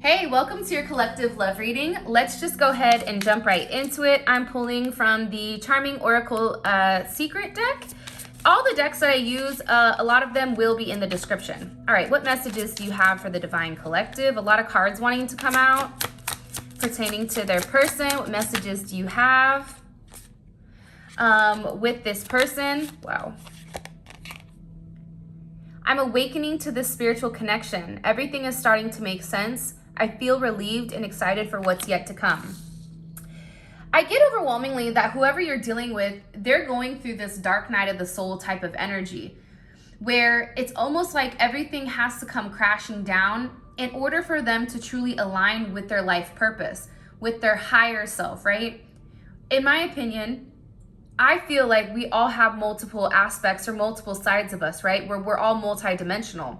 Hey, welcome to your collective love reading. Let's just go ahead and jump right into it. I'm pulling from the Charming Oracle Secret deck. All the decks that I use, a lot of them will be in the description. All right, what messages do you have for the Divine Collective? A lot of cards wanting to come out pertaining to their person. What messages do you have with this person? Wow. I'm awakening to this spiritual connection. Everything is starting to make sense. I feel relieved and excited for what's yet to come. I get overwhelmingly that whoever you're dealing with, they're going through this dark night of the soul type of energy, where it's almost like everything has to come crashing down in order for them to truly align with their life purpose, with their higher self, right? In my opinion, I feel like we all have multiple aspects or multiple sides of us, right? Where we're all multidimensional.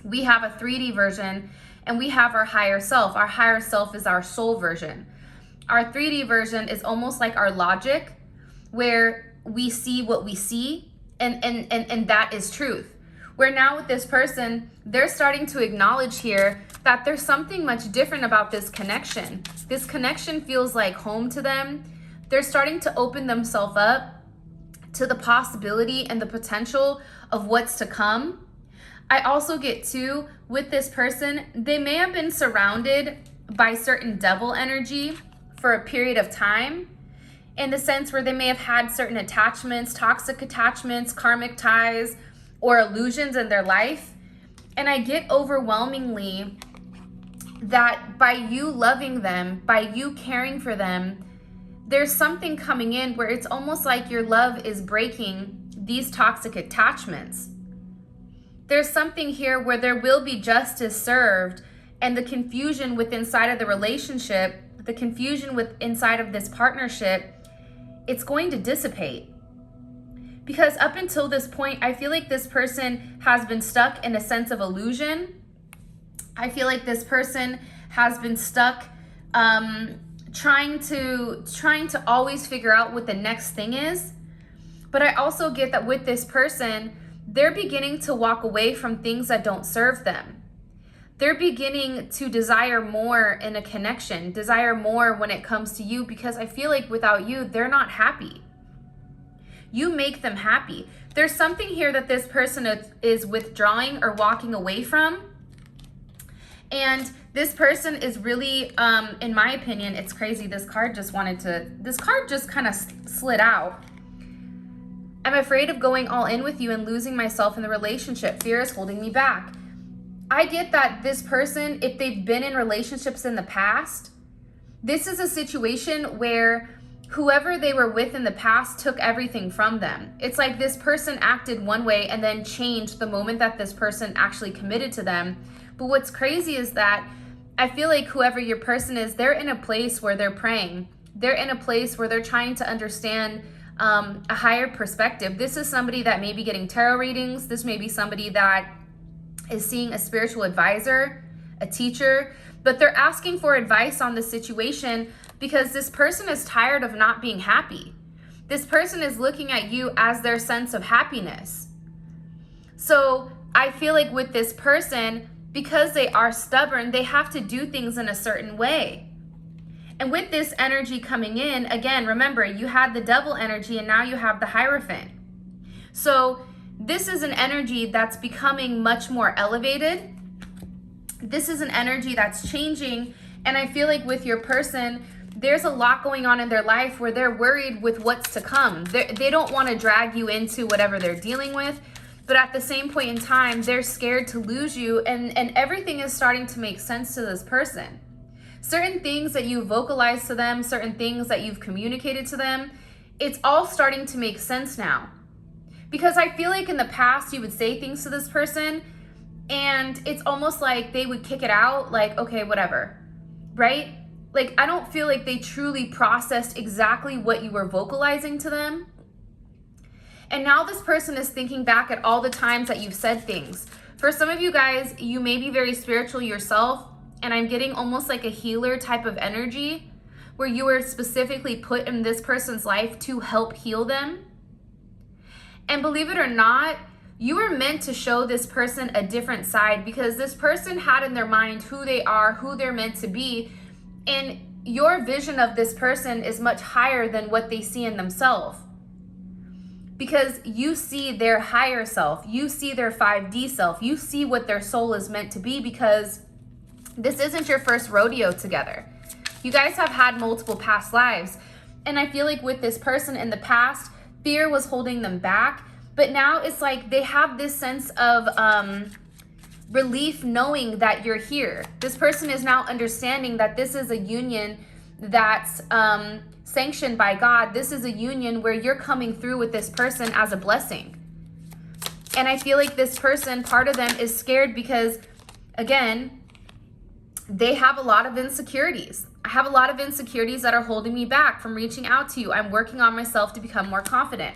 We have a 3D version and we have our higher self. Our higher self is our soul version. Our 3D version is almost like our logic, where we see what we see and that is truth. Where now with this person, they're starting to acknowledge here that there's something much different about this connection. This connection feels like home to them. They're starting to open themselves up to the possibility and the potential of what's to come. I also get too, with this person, they may have been surrounded by certain devil energy for a period of time, in the sense where they may have had certain attachments, toxic attachments, karmic ties, or illusions in their life. And I get overwhelmingly that by you loving them, by you caring for them, there's something coming in where it's almost like your love is breaking these toxic attachments. There's something here where there will be justice served, and the confusion with inside of the relationship, the confusion with inside of this partnership, it's going to dissipate. Because up until this point, I feel like this person has been stuck in a sense of illusion. I feel like this person has been stuck trying to always figure out what the next thing is. But I also get that with this person, they're beginning to walk away from things that don't serve them. They're beginning to desire more in a connection, desire more when it comes to you, because I feel like without you, they're not happy. You make them happy. There's something here that this person is withdrawing or walking away from. And this person is really, in my opinion, it's crazy. This card just kind of slid out. I'm afraid of going all in with you and losing myself in the relationship. Fear is holding me back. I get that this person, if they've been in relationships in the past, this is a situation where whoever they were with in the past took everything from them. It's like this person acted one way and then changed the moment that this person actually committed to them. But what's crazy is that I feel like whoever your person is, they're in a place where they're praying. They're in a place where they're trying to understand a higher perspective. This is somebody that may be getting tarot readings. This may be somebody that is seeing a spiritual advisor, a teacher, but they're asking for advice on the situation because this person is tired of not being happy. This person is looking at you as their sense of happiness. So I feel like with this person, because they are stubborn, they have to do things in a certain way. And with this energy coming in, again, remember, you had the devil energy and now you have the Hierophant. So this is an energy that's becoming much more elevated. This is an energy that's changing. And I feel like with your person, there's a lot going on in their life where they're worried with what's to come. They don't want to drag you into whatever they're dealing with. But at the same point in time, they're scared to lose you. And everything is starting to make sense to this person. Certain things that you vocalized to them, certain things that you've communicated to them, it's all starting to make sense now. Because I feel like in the past, you would say things to this person and it's almost like they would kick it out like, okay, whatever, right? Like, I don't feel like they truly processed exactly what you were vocalizing to them. And now this person is thinking back at all the times that you've said things. For some of you guys, you may be very spiritual yourself, and I'm getting almost like a healer type of energy where you were specifically put in this person's life to help heal them. And believe it or not, You were meant to show this person a different side, because this person had in their mind who they are, who they're meant to be. And your vision of this person is much higher than what they see in themselves. Because you see their higher self, you see their 5D self, you see what their soul is meant to be, because this isn't your first rodeo together. You guys have had multiple past lives. And I feel like with this person in the past, fear was holding them back. But now it's like they have this sense of relief knowing that you're here. This person is now understanding that this is a union that's sanctioned by God. This is a union where you're coming through with this person as a blessing. And I feel like this person, part of them is scared because, again, they have a lot of insecurities. I have a lot of insecurities that are holding me back from reaching out to you. I'm working on myself to become more confident.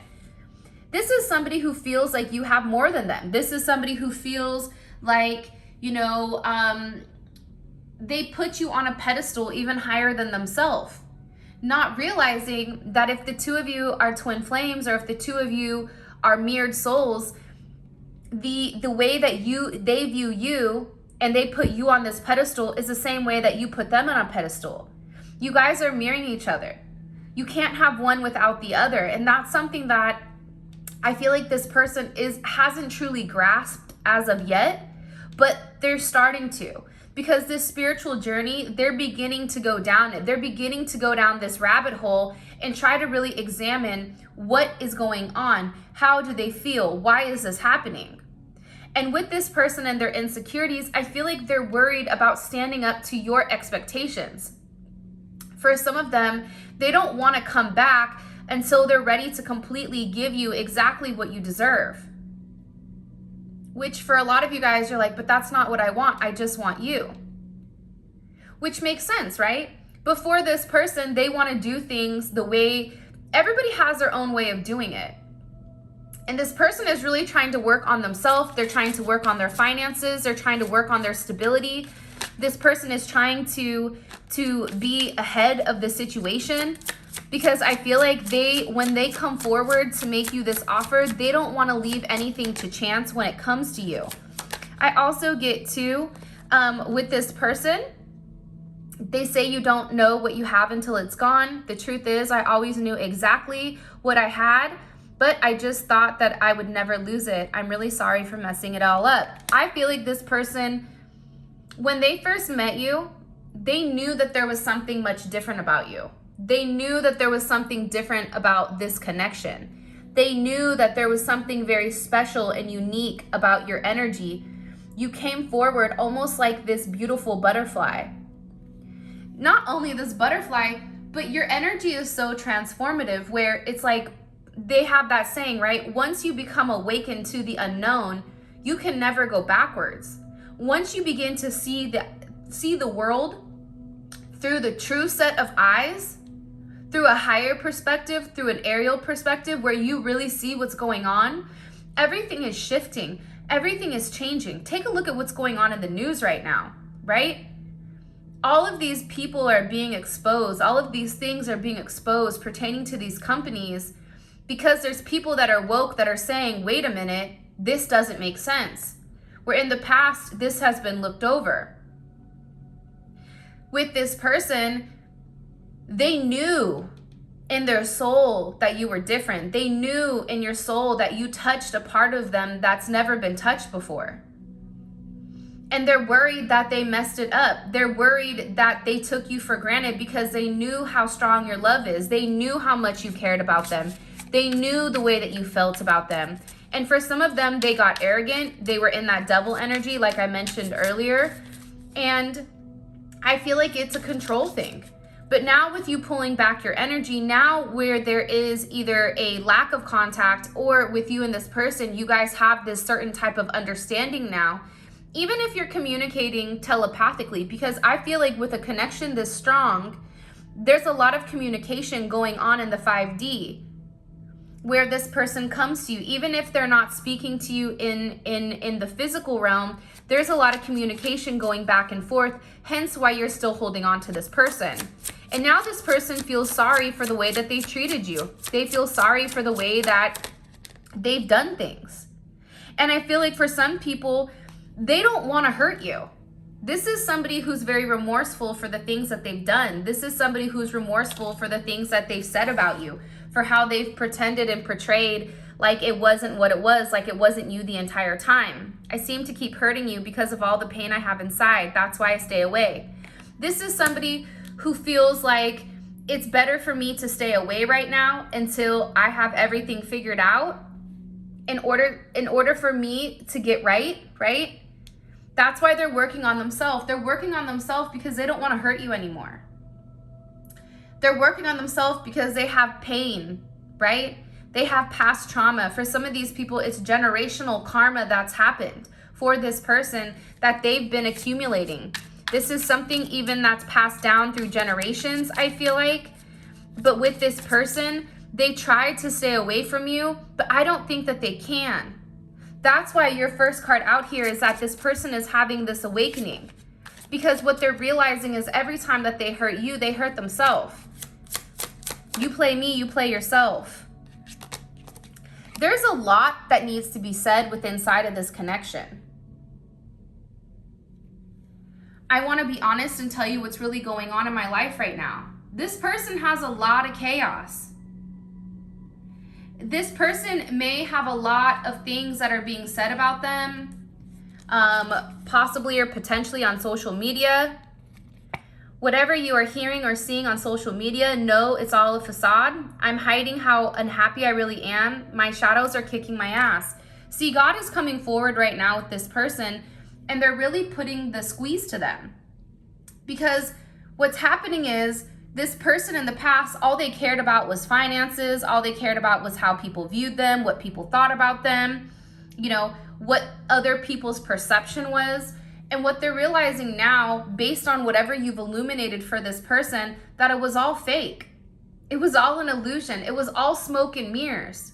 This is somebody who feels like you have more than them. This is somebody who feels like, they put you on a pedestal even higher than themselves. Not realizing that if the two of you are twin flames, or if the two of you are mirrored souls, the way that they view you and they put you on this pedestal is the same way that you put them on a pedestal. You guys are mirroring each other. You can't have one without the other. And that's something that I feel like this person hasn't truly grasped as of yet, but they're starting to. Because this spiritual journey, they're beginning to go down it. They're beginning to go down this rabbit hole and try to really examine what is going on. How do they feel? Why is this happening? And with this person and their insecurities, I feel like they're worried about standing up to your expectations. For some of them, they don't want to come back until they're ready to completely give you exactly what you deserve. Which for a lot of you guys, you're like, but that's not what I want. I just want you. Which makes sense, right? But for this person, they want to do things the way, everybody has their own way of doing it. And this person is really trying to work on themselves. They're trying to work on their finances. They're trying to work on their stability. This person is trying to be ahead of the situation, because I feel like when they come forward to make you this offer, they don't want to leave anything to chance when it comes to you. I also get too, with this person, they say you don't know what you have until it's gone. The truth is, I always knew exactly what I had, but I just thought that I would never lose it. I'm really sorry for messing it all up. I feel like this person, when they first met you, they knew that there was something much different about you. They knew that there was something different about this connection. They knew that there was something very special and unique about your energy. You came forward almost like this beautiful butterfly. Not only this butterfly, but your energy is so transformative, where it's like they have that saying, right? Once you become awakened to the unknown, you can never go backwards. Once you begin to see the world through the true set of eyes, through a higher perspective, through an aerial perspective where you really see what's going on, everything is shifting. Everything is changing. Take a look at what's going on in the news right now, right? All of these people are being exposed. All of these things are being exposed pertaining to these companies, because there's people that are woke that are saying, wait a minute, this doesn't make sense. Where in the past, this has been looked over. With this person, they knew in their soul that you were different. They knew in your soul that you touched a part of them that's never been touched before. And they're worried that they messed it up. They're worried that they took you for granted, because they knew how strong your love is. They knew how much you cared about them. They knew the way that you felt about them. And for some of them, they got arrogant. They were in that devil energy, like I mentioned earlier. And I feel like it's a control thing. But now with you pulling back your energy, now where there is either a lack of contact, or with you and this person, you guys have this certain type of understanding now, even if you're communicating telepathically, because I feel like with a connection this strong, there's a lot of communication going on in the 5D, where this person comes to you, even if they're not speaking to you in the physical realm, there's a lot of communication going back and forth, hence why you're still holding on to this person. And now this person feels sorry for the way that they've treated you. They feel sorry for the way that they've done things. And I feel like for some people, they don't want to hurt you. This is somebody who's very remorseful for the things that they've done. This is somebody who's remorseful for the things that they've said about you, for how they've pretended and portrayed like it wasn't what it was, like it wasn't you the entire time. I seem to keep hurting you because of all the pain I have inside. That's why I stay away. This is somebody who feels like it's better for me to stay away right now until I have everything figured out in order for me to get right? That's why they're working on themselves. They're working on themselves because they don't want to hurt you anymore. They're working on themselves because they have pain, right? They have past trauma. For some of these people, it's generational karma that's happened for this person that they've been accumulating. This is something even that's passed down through generations, I feel like. But with this person, they tried to stay away from you, but I don't think that they can. That's why your first card out here is that this person is having this awakening. Because what they're realizing is every time that they hurt you, they hurt themselves. You play me, you play yourself. There's a lot that needs to be said within inside of this connection. I want to be honest and tell you what's really going on in my life right now. This person has a lot of chaos. This person may have a lot of things that are being said about them, possibly or potentially on social media. Whatever you are hearing or seeing on social media, know it's all a facade. I'm hiding how unhappy I really am. My shadows are kicking my ass. See, God is coming forward right now with this person, and they're really putting the squeeze to them. Because what's happening is this person in the past, all they cared about was finances. All they cared about was how people viewed them, what people thought about them, what other people's perception was. And what they're realizing now, based on whatever you've illuminated for this person, that it was all fake. It was all an illusion. It was all smoke and mirrors.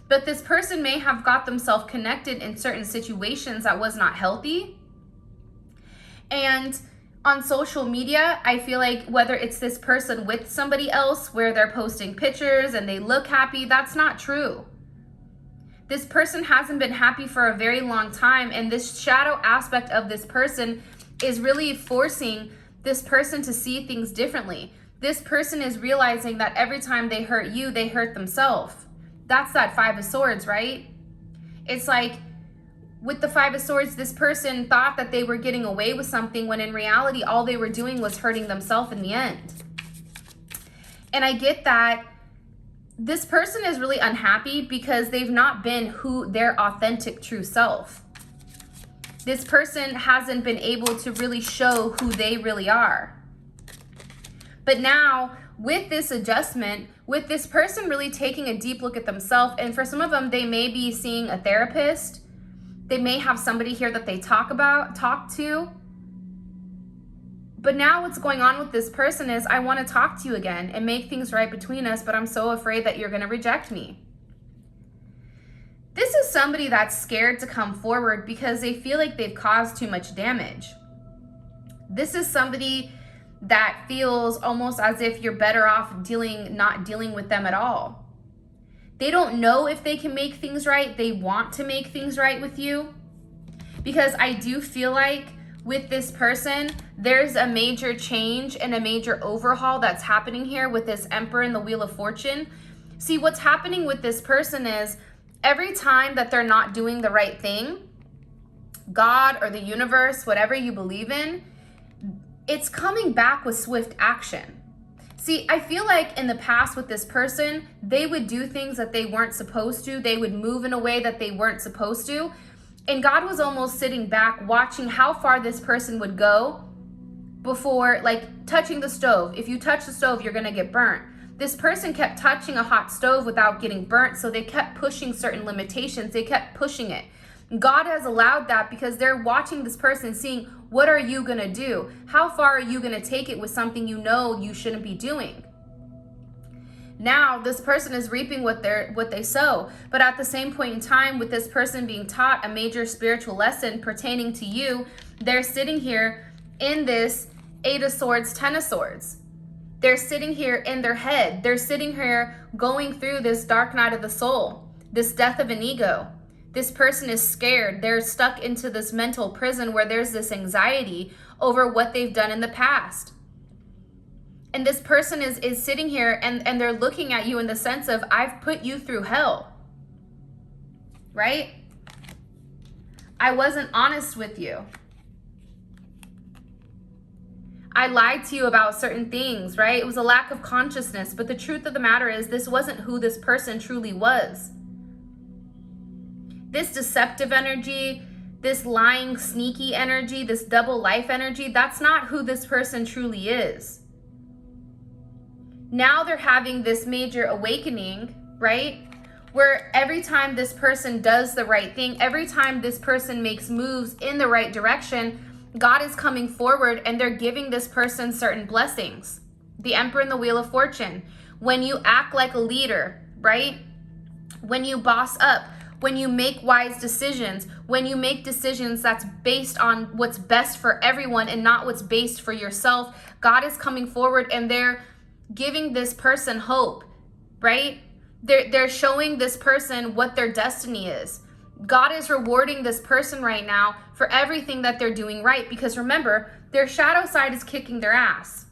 But this person may have got themselves connected in certain situations that was not healthy. And on social media, I feel like whether it's this person with somebody else where they're posting pictures and they look happy, that's not true. This person hasn't been happy for a very long time, and this shadow aspect of this person is really forcing this person to see things differently. This person is realizing that every time they hurt you, they hurt themselves. That's that Five of Swords, right? It's like with the Five of Swords, this person thought that they were getting away with something when in reality, all they were doing was hurting themselves in the end. And I get that this person is really unhappy because they've not been who their authentic true self. This person hasn't been able to really show who they really are. But now with this adjustment, with this person really taking a deep look at themselves, and for some of them, they may be seeing a therapist. They may have somebody here that they talk to. But now what's going on with this person is I want to talk to you again and make things right between us, but I'm so afraid that you're going to reject me. This is somebody that's scared to come forward because they feel like they've caused too much damage. This is somebody that feels almost as if you're better off not dealing with them at all. They don't know if they can make things right. They want to make things right with you. Because I do feel like with this person, there's a major change and a major overhaul that's happening here with this Emperor and the Wheel of Fortune. See, what's happening with this person is every time that they're not doing the right thing, God or the universe, whatever you believe in, it's coming back with swift action. See, I feel like in the past with this person, they would do things that they weren't supposed to. They would move in a way that they weren't supposed to. And God was almost sitting back watching how far this person would go before, like touching the stove. If you touch the stove, you're going to get burnt. This person kept touching a hot stove without getting burnt, so they kept pushing certain limitations. They kept pushing it. God has allowed that because they're watching this person, seeing what are you going to do? How far are you going to take it with something you know you shouldn't be doing? Now this person is reaping what they sow. But at the same point in time, with this person being taught a major spiritual lesson pertaining to you, they're sitting here in this Eight of Swords, Ten of Swords. They're sitting here in their head. They're sitting here going through this dark night of the soul, this death of an ego. This person is scared. They're stuck into this mental prison where there's this anxiety over what they've done in the past. And this person is sitting here and they're looking at you in the sense of, I've put you through hell, right? I wasn't honest with you. I lied to you about certain things, right? It was a lack of consciousness. But the truth of the matter is, this wasn't who this person truly was. This deceptive energy, this lying, sneaky energy, this double life energy, that's not who this person truly is. Now they're having this major awakening, right? Where every time this person does the right thing, every time this person makes moves in the right direction, God is coming forward and they're giving this person certain blessings. The Emperor and the Wheel of Fortune. When you act like a leader, right? When you boss up, when you make wise decisions, when you make decisions that's based on what's best for everyone and not what's based for yourself, God is coming forward and they're giving this person hope, right? They're showing this person what their destiny is. God is rewarding this person right now for everything that they're doing right, because remember, their shadow side is kicking their ass.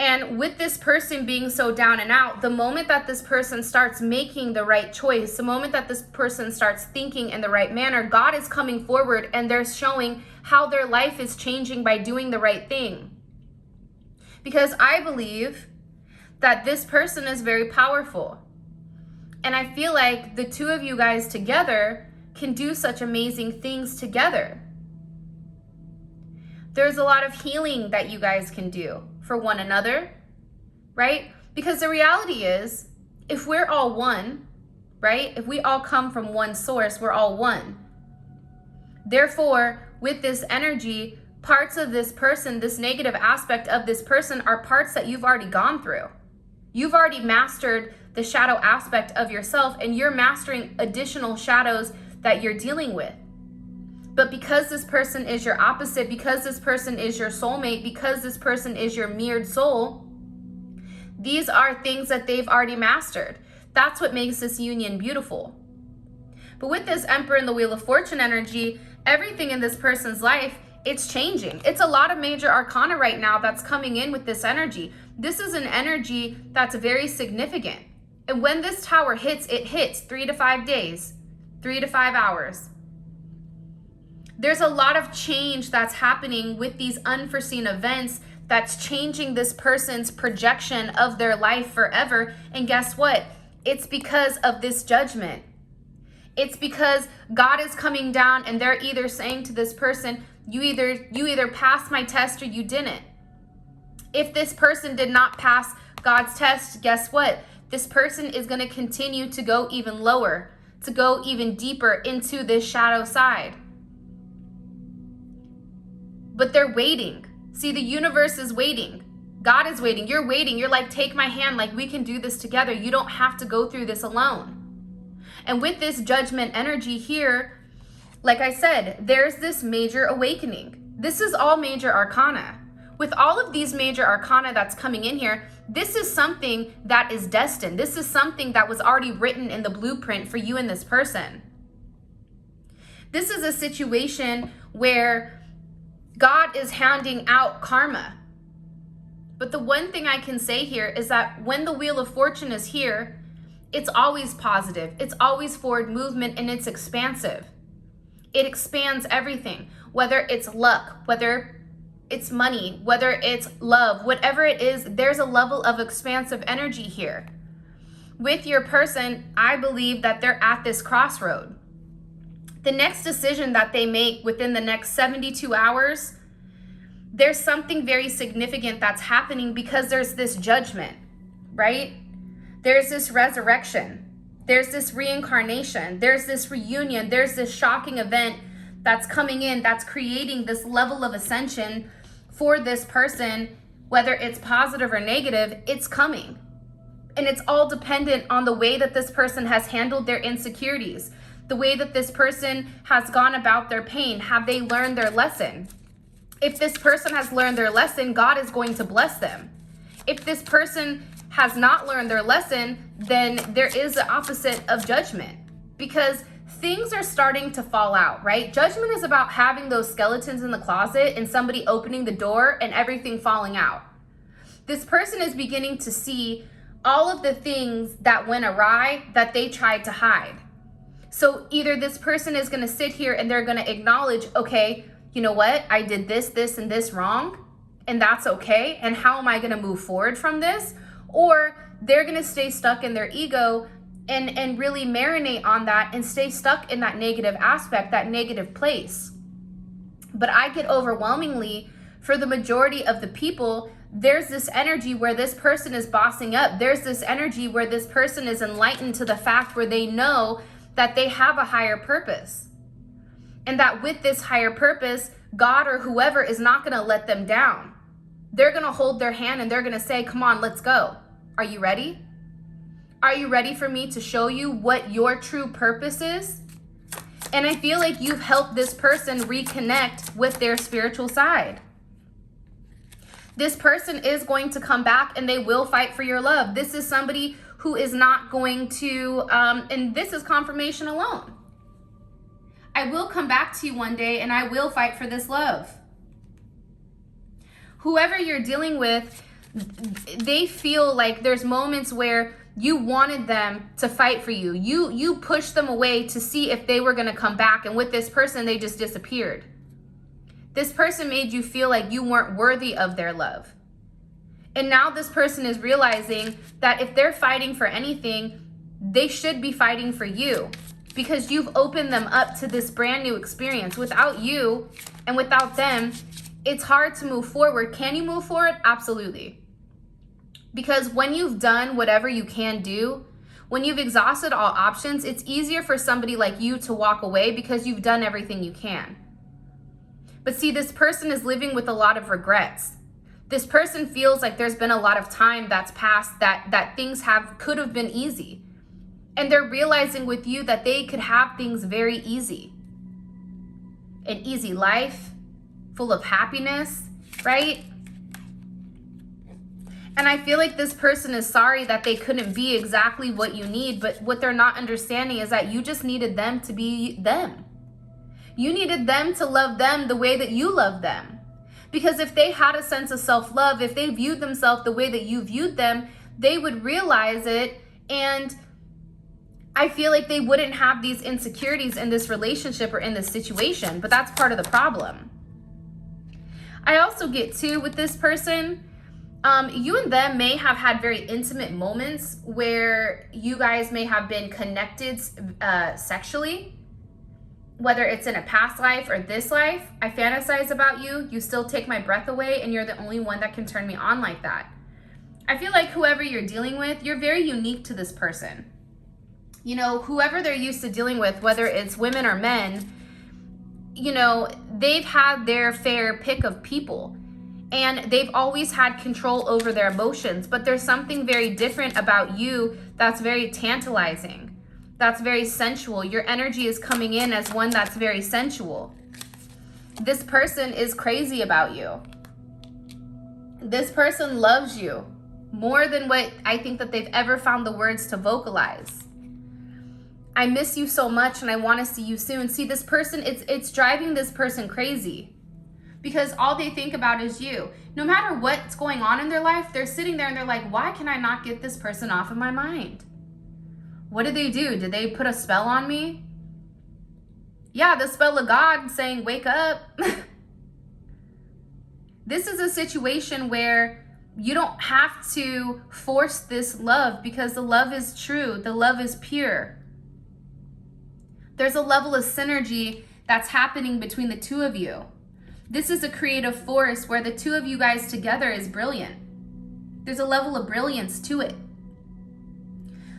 And with this person being so down and out, the moment that this person starts making the right choice, the moment that this person starts thinking in the right manner, God is coming forward and they're showing how their life is changing by doing the right thing. Because I believe that this person is very powerful. And I feel like the two of you guys together can do such amazing things together. There's a lot of healing that you guys can do for one another, right? Because the reality is, if we're all one, right? If we all come from one source, we're all one. Therefore, with this energy, parts of this person, this negative aspect of this person are parts that you've already gone through. You've already mastered the shadow aspect of yourself, and you're mastering additional shadows that you're dealing with. But because this person is your opposite, because this person is your soulmate, because this person is your mirrored soul, these are things that they've already mastered. That's what makes this union beautiful. But with this Emperor and the Wheel of Fortune energy, everything in this person's life, it's changing. It's a lot of major arcana right now that's coming in with this energy. This is an energy that's very significant. And when this tower hits, it hits 3 to 5 days, 3 to 5 hours. There's a lot of change that's happening with these unforeseen events that's changing this person's projection of their life forever. And guess what? It's because of this judgment. It's because God is coming down and they're either saying to this person, you either passed my test or you didn't. If this person did not pass God's test, guess what? This person is going to continue to go even lower, to go even deeper into this shadow side. But they're waiting. See, the universe is waiting. God is waiting. You're waiting. You're like, take my hand, like we can do this together. You don't have to go through this alone. And with this judgment energy here, like I said, there's this major awakening. This is all major arcana. With all of these major arcana that's coming in here, this is something that is destined. This is something that was already written in the blueprint for you and this person. This is a situation where God is handing out karma. But the one thing I can say here is that when the Wheel of Fortune is here, it's always positive. It's always forward movement, and it's expansive. It expands everything, whether it's luck, whether it's money, whether it's love, whatever it is, there's a level of expansive energy here. With your person, I believe that they're at this crossroad. The next decision that they make within the next 72 hours, there's something very significant that's happening because there's this judgment, right? There's this resurrection. There's this reincarnation. There's this reunion. There's this shocking event that's coming in that's creating this level of ascension for this person, whether it's positive or negative, it's coming. And it's all dependent on the way that this person has handled their insecurities, the way that this person has gone about their pain. Have they learned their lesson? If this person has learned their lesson, God is going to bless them. If this person has not learned their lesson, then there is the opposite of judgment. because things are starting to fall out, right? Judgment is about having those skeletons in the closet and somebody opening the door and everything falling out. This person is beginning to see all of the things that went awry that they tried to hide. So either this person is going to sit here and they're going to acknowledge, okay, you know what? I did this, this, and this wrong, and that's okay. And how am I going to move forward from this? Or they're going to stay stuck in their ego and really marinate on that and stay stuck in that negative aspect, that negative place. But I get overwhelmingly, for the majority of the people, there's this energy where this person is bossing up. There's this energy where this person is enlightened to the fact where they know that they have a higher purpose. And that with this higher purpose, God or whoever is not going to let them down. They're going to hold their hand and they're going to say, come on, let's go. Are you ready? Are you ready for me to show you what your true purpose is? And I feel like you've helped this person reconnect with their spiritual side. This person is going to come back and they will fight for your love. This is somebody who is not going to, and this is confirmation alone. I will come back to you one day and I will fight for this love. Whoever you're dealing with, they feel like there's moments where you wanted them to fight for you. You pushed them away to see if they were going to come back. And with this person, they just disappeared. This person made you feel like you weren't worthy of their love. And now this person is realizing that if they're fighting for anything, they should be fighting for you, because you've opened them up to this brand new experience. Without you and without them, it's hard to move forward. Can you move forward? Absolutely. Because when you've done whatever you can do, when you've exhausted all options, it's easier for somebody like you to walk away because you've done everything you can. But see, this person is living with a lot of regrets. This person feels like there's been a lot of time that's passed, that things could have been easy. And they're realizing with you that they could have things very easy. An easy life, full of happiness, right? And I feel like this person is sorry that they couldn't be exactly what you need, but what they're not understanding is that you just needed them to be them. You needed them to love them the way that you love them. Because if they had a sense of self-love, if they viewed themselves the way that you viewed them, they would realize it. And I feel like they wouldn't have these insecurities in this relationship or in this situation. But that's part of the problem. I also get too with this person, you and them may have had very intimate moments where you guys may have been connected sexually. Whether it's in a past life or this life, I fantasize about you, you still take my breath away, and you're the only one that can turn me on like that. I feel like whoever you're dealing with, you're very unique to this person. You know, whoever they're used to dealing with, whether it's women or men, you know, they've had their fair pick of people. And they've always had control over their emotions. But there's something very different about you that's very tantalizing. That's very sensual. Your energy is coming in as one that's very sensual. This person is crazy about you. This person loves you more than what I think that they've ever found the words to vocalize. I miss you so much and I want to see you soon. See, this person, it's driving this person crazy because all they think about is you. No matter what's going on in their life, they're sitting there and they're like, why can I not get this person off of my mind? What did they do? Did they put a spell on me? Yeah, the spell of God saying, wake up. This is a situation where you don't have to force this love because the love is true. The love is pure. There's a level of synergy that's happening between the two of you. This is a creative force where the two of you guys together is brilliant. There's a level of brilliance to it.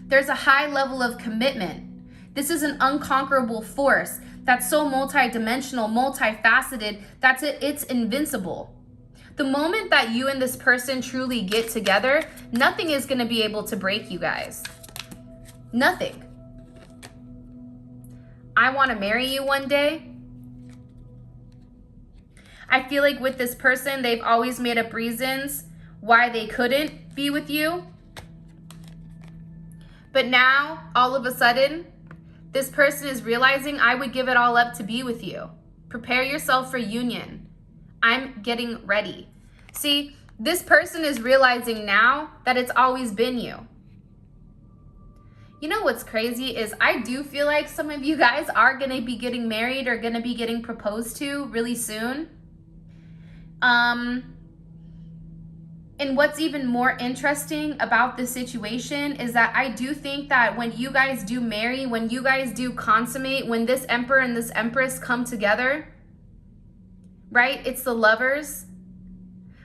There's a high level of commitment. This is an unconquerable force that's so multidimensional, multifaceted, it's invincible. The moment that you and this person truly get together, nothing is going to be able to break you guys. Nothing. I want to marry you one day. I feel like with this person, they've always made up reasons why they couldn't be with you. But now, all of a sudden, This person is realizing, I would give it all up to be with you. Prepare yourself for union. I'm getting ready. See, this person is realizing now that it's always been you. You know what's crazy is I do feel like some of you guys are going to be getting married or going to be getting proposed to really soon. And what's even more interesting about this situation is that I do think that when you guys do marry, when you guys do consummate, when this emperor and this empress come together, right? It's the lovers.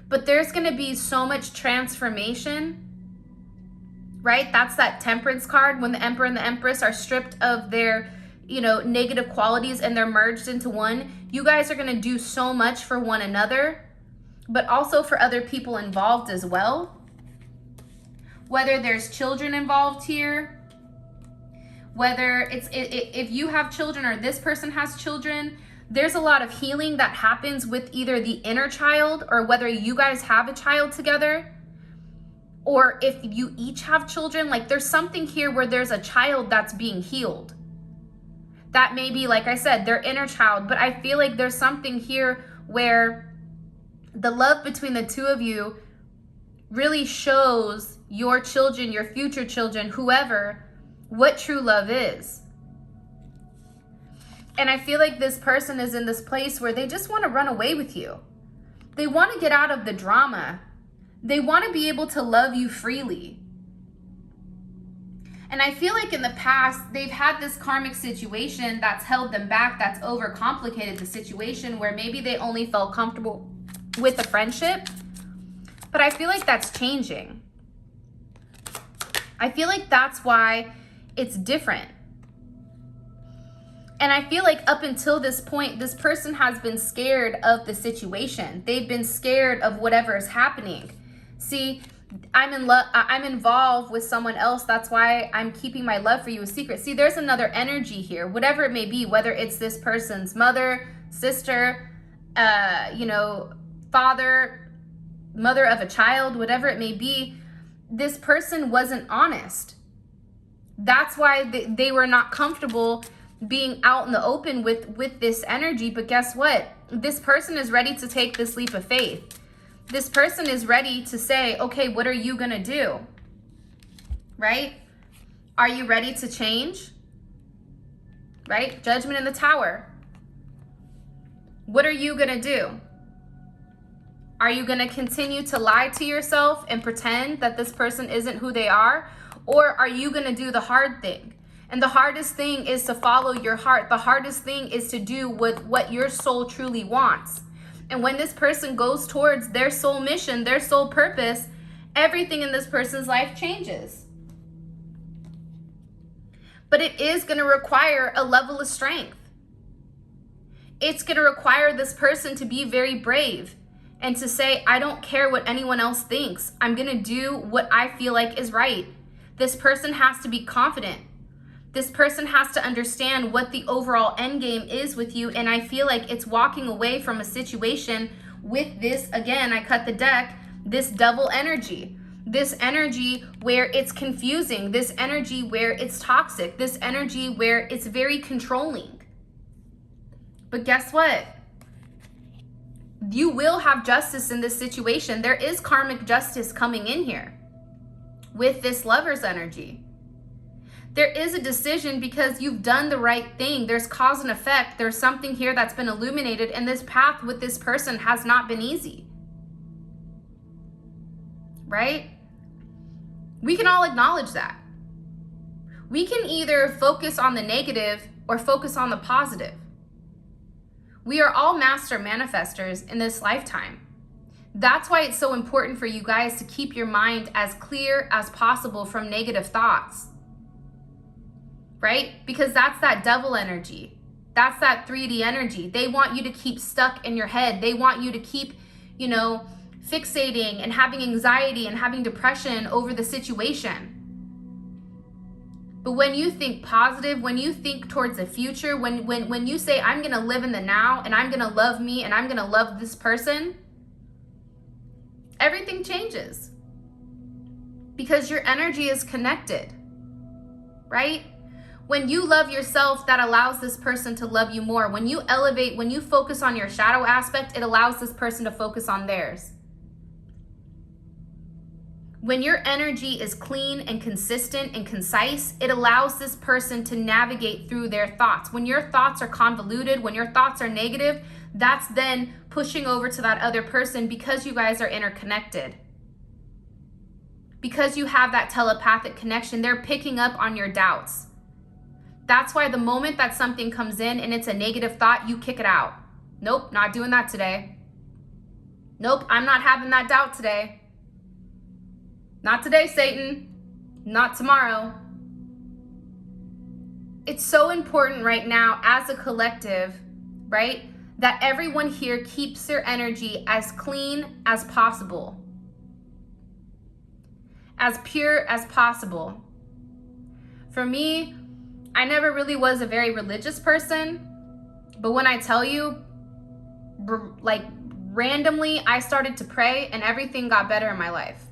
But there's going to be so much transformation, right? That's that temperance card when the emperor and the empress are stripped of their, negative qualities and they're merged into one. You guys are going to do so much for one another, but also for other people involved as well. Whether there's children involved here, whether if you have children or this person has children, there's a lot of healing that happens with either the inner child or whether you guys have a child together, or if you each have children. Like, there's something here where there's a child that's being healed. That may be, like I said, their inner child, but I feel like there's something here where the love between the two of you really shows your children, your future children, whoever, what true love is. And I feel like this person is in this place where they just want to run away with you. They want to get out of the drama. They want to be able to love you freely. And I feel like in the past, they've had this karmic situation that's held them back, that's overcomplicated the situation, where maybe they only felt comfortable with the friendship. But I feel like that's changing. I feel like that's why it's different. And I feel like up until this point, this person has been scared of the situation. They've been scared of whatever is happening. See, I'm involved with someone else. That's why I'm keeping my love for you a secret. See, there's another energy here, whatever it may be, whether it's this person's mother, sister, father, mother of a child, whatever it may be. This person wasn't honest. That's why they were not comfortable being out in the open with this energy. But guess what? This person is ready to take this leap of faith. This person is ready to say, okay, what are you going to do? Right? Are you ready to change? Right? Judgment in the Tower. What are you going to do? Are you going to continue to lie to yourself and pretend that this person isn't who they are? Or are you going to do the hard thing? And the hardest thing is to follow your heart. The hardest thing is to do what your soul truly wants. And when this person goes towards their soul mission, their soul purpose, everything in this person's life changes. But it is going to require a level of strength. It's going to require this person to be very brave and to say, I don't care what anyone else thinks. I'm going to do what I feel like is right. This person has to be confident. This person has to understand what the overall end game is with you. And I feel like it's walking away from a situation with this, again, I cut the deck, this double energy. This energy where it's confusing. This energy where it's toxic. This energy where it's very controlling. But guess what? You will have justice in this situation. There is karmic justice coming in here with this lover's energy. There is a decision because you've done the right thing. There's cause and effect. There's something here that's been illuminated, and this path with this person has not been easy. Right? We can all acknowledge that. We can either focus on the negative or focus on the positive. We are all master manifestors in this lifetime. That's why it's so important for you guys to keep your mind as clear as possible from negative thoughts. Right? Because that's that devil energy. That's that 3D energy. They want you to keep stuck in your head. They want you to keep, fixating and having anxiety and having depression over the situation. But when you think positive, when you think towards the future, when you say, I'm going to live in the now and I'm going to love me and I'm going to love this person, everything changes. Because your energy is connected, right? When you love yourself, that allows this person to love you more. When you elevate, when you focus on your shadow aspect, it allows this person to focus on theirs. When your energy is clean and consistent and concise, it allows this person to navigate through their thoughts. When your thoughts are convoluted, when your thoughts are negative, that's then pushing over to that other person because you guys are interconnected. Because you have that telepathic connection, they're picking up on your doubts. That's why the moment that something comes in and it's a negative thought, you kick it out. Nope, not doing that today. Nope, I'm not having that doubt today. Not today, Satan. Not tomorrow. It's so important right now as a collective, right, that everyone here keeps their energy as clean as possible, as pure as possible. For me, I never really was a very religious person, but when I tell you, like randomly, I started to pray and everything got better in my life.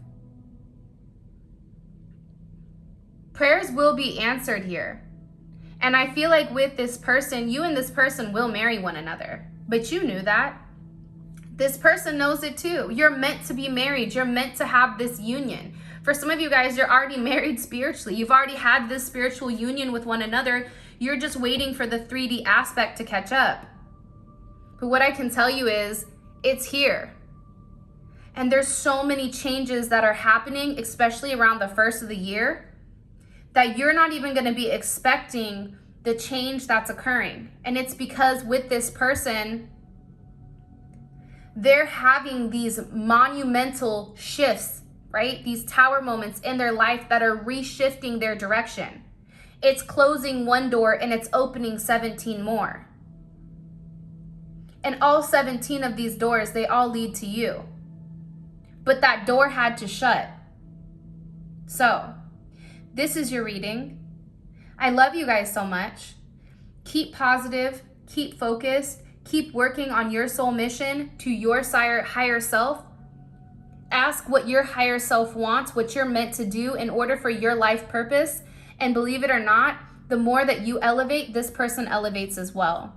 Prayers will be answered here. And I feel like with this person, you and this person will marry one another. But you knew that. This person knows it too. You're meant to be married. You're meant to have this union. For some of you guys, you're already married spiritually. You've already had this spiritual union with one another. You're just waiting for the 3D aspect to catch up. But what I can tell you is, it's here. And there's so many changes that are happening, especially around the first of the year, that you're not even going to be expecting the change that's occurring. And it's because with this person, they're having these monumental shifts, right? These tower moments in their life that are reshifting their direction. It's closing one door and it's opening 17 more. And all 17 of these doors, they all lead to you. But that door had to shut. So, this is your reading. I love you guys so much. Keep positive, keep focused, keep working on your soul mission to your higher self. Ask what your higher self wants, what you're meant to do in order for your life purpose. And believe it or not, the more that you elevate, this person elevates as well.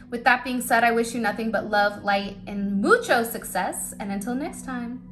With that being said, I wish you nothing but love, light, and mucho success. And until next time.